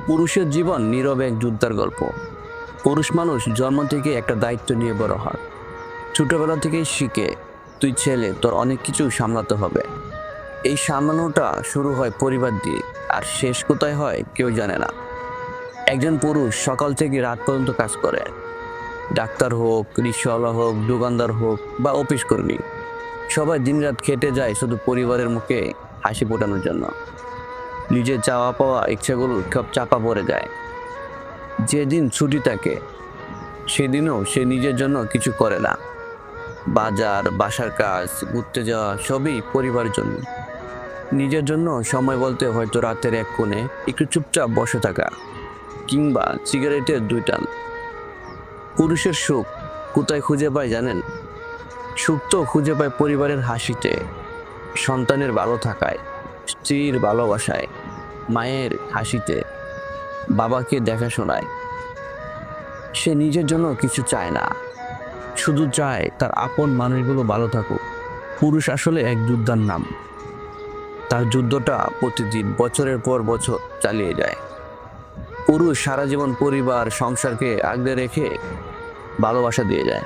পুরুষের জীবন নীরব এক যোদ্ধার গল্প। পুরুষ মানুষ জন্ম থেকে একটা দায়িত্ব নিয়ে বড় হয়। ছোটবেলা থেকেই শিখে তুই ছেলে, তোর অনেক কিছু সামলাতে হবে। এই সামলানোটা শুরু হয় পরিবার দিয়ে, আর শেষ কোথায় হয় কেউ জানে না। একজন পুরুষ সকাল থেকে রাত পর্যন্ত কাজ করে। ডাক্তার হোক, রিক্সাওয়ালা হোক, দোকানদার হোক বা অফিস কর্মী, সবাই দিনরাত খেটে যায় শুধু পরিবারের মুখে হাসি ফোটানোর জন্য। নিজের চাওয়া পাওয়া ইচ্ছাগুলো সব চাপা পড়ে যায়। যেদিন ছুটি থাকে সেদিনও সে নিজের জন্য কিছু করে না। বাজার, বাসার কাজ, ঘুরতে যাওয়া সবই পরিবারের জন্য। নিজের জন্য সময় বলতে হয়তো রাতের এক কোণে একটু চুপচাপ বসে থাকা, কিংবা সিগারেটের 2 টান। পুরুষের সুখ কোথায় খুঁজে পায় জানেন? সুখ তো খুঁজে পায় পরিবারের হাসিতে, সন্তানের ভালো থাকায়, স্ত্রীর ভালোবাসায়, মায়ের হাসিতে, বাবাকে দেখাশোনায়। সে নিজের জন্য কিছু চায় না, শুধু চায় তার আপন মানুষগুলো ভালো থাকুক। পুরুষ আসলে এক যোদ্ধার নাম। তার যুদ্ধটা প্রতিদিন বছরের পর বছর চালিয়ে যায়। পুরুষ সারা জীবন পরিবার সংসারকে আগলে রেখে ভালোবাসা দিয়ে যায়।